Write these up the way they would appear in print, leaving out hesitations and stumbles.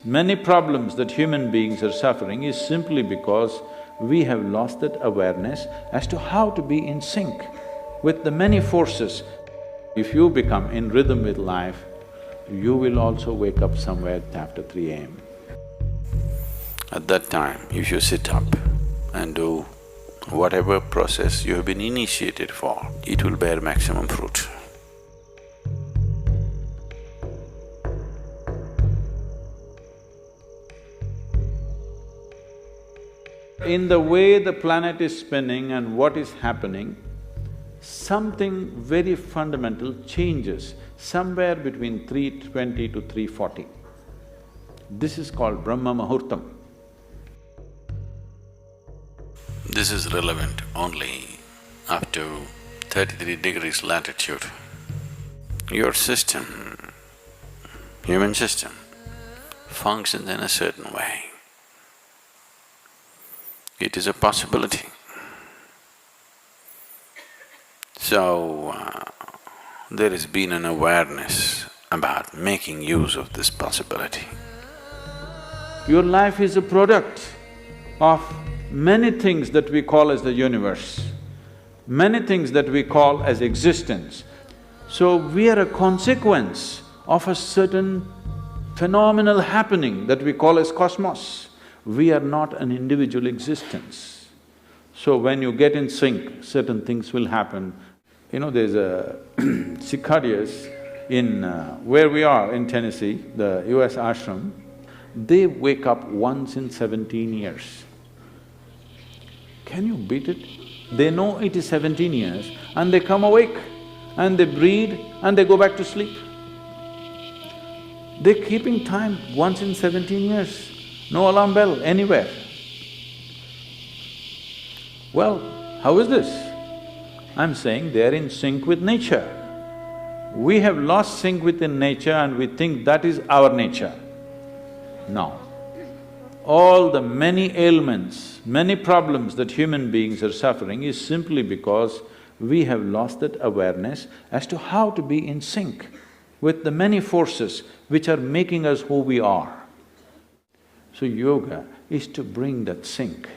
Many problems that human beings are suffering is simply because we have lost that awareness as to how to be in sync with the many forces. If you become in rhythm with life, you will also wake up somewhere after 3 a.m. At that time, if you sit up and do whatever process you have been initiated for, it will bear maximum fruit. In the way the planet is spinning and what is happening, something very fundamental changes somewhere between 3:20 to 3:40. This is called brahmamuhurta. This is relevant only up to 33 degrees latitude. Your system, human system, functions in a certain way. It is a possibility. So, there has been an awareness about making use of this possibility. Your life is a product of many things that we call as the universe, many things that we call as existence. So we are a consequence of a certain phenomenal happening that we call as cosmos. We are not an individual existence. So when you get in sync, certain things will happen. You know, there's a cicadas in where we are in Tennessee, the US ashram, they wake up once in 17 years. Can you beat it? They know it is 17 years and they come awake and they breathe and they go back to sleep. They're keeping time once in 17 years, no alarm bell anywhere. Well, how is this? I'm saying they're in sync with nature. We have lost sync within nature and we think that is our nature. No. All the many ailments, many problems that human beings are suffering is simply because we have lost that awareness as to how to be in sync with the many forces which are making us who we are. So yoga is to bring that sync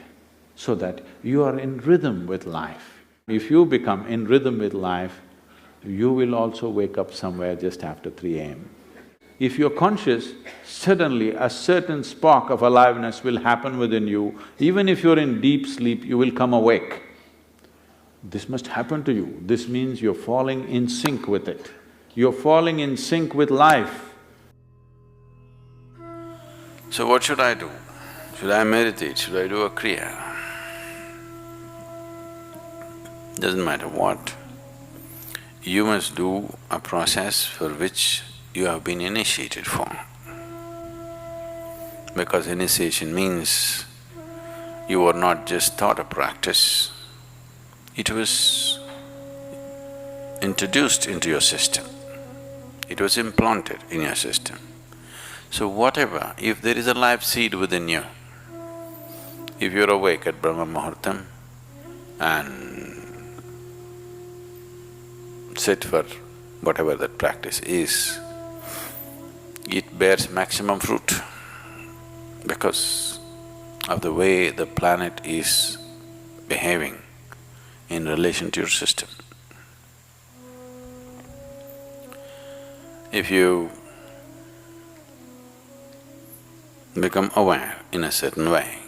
so that you are in rhythm with life. If you become in rhythm with life, you will also wake up somewhere just after 3 a.m. If you're conscious, suddenly a certain spark of aliveness will happen within you. Even if you're in deep sleep, you will come awake. This must happen to you. This means you're falling in sync with it. You're falling in sync with life. So what should I do? Should I meditate? Should I do a kriya? Doesn't matter what. You must do a process for which you have been initiated for. Because initiation means you were not just taught a practice, it was introduced into your system, it was implanted in your system. So whatever, if there is a life seed within you, if you're awake at Brahma Muhurtam and sit for whatever that practice is, it bears maximum fruit because of the way the planet is behaving in relation to your system. If you become aware in a certain way,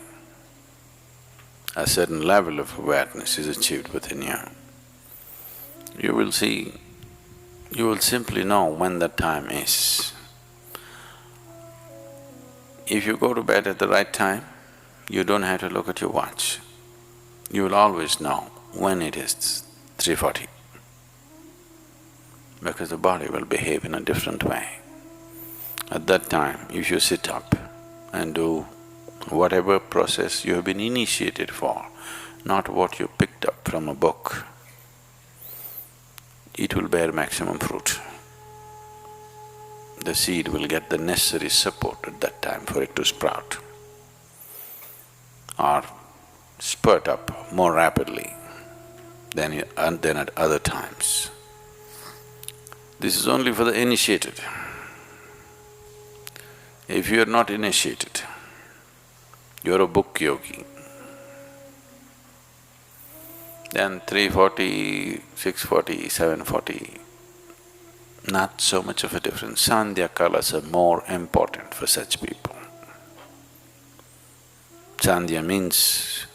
a certain level of awareness is achieved within you, you will see, you will simply know when the time is. If you go to bed at the right time, you don't have to look at your watch. You will always know when it is 3:40, because the body will behave in a different way. At that time, if you sit up and do whatever process you have been initiated for, not what you picked up from a book, it will bear maximum fruit. The seed will get the necessary support at that time for it to sprout or spurt up more rapidly than at other times. This is only for the initiated. If you're not initiated, you're a book yogi, then 340, 640, 740, not so much of a difference. Sandhya kalas are more important for such people. Sandhya means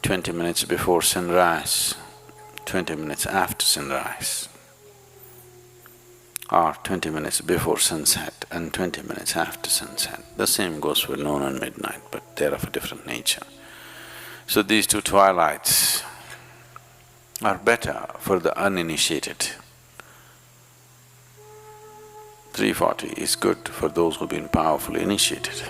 20 minutes before sunrise, 20 minutes after sunrise, or 20 minutes before sunset and 20 minutes after sunset. The same goes for noon and midnight, but they're of a different nature. So these two twilights are better for the uninitiated. 340 is good for those who've been powerfully initiated.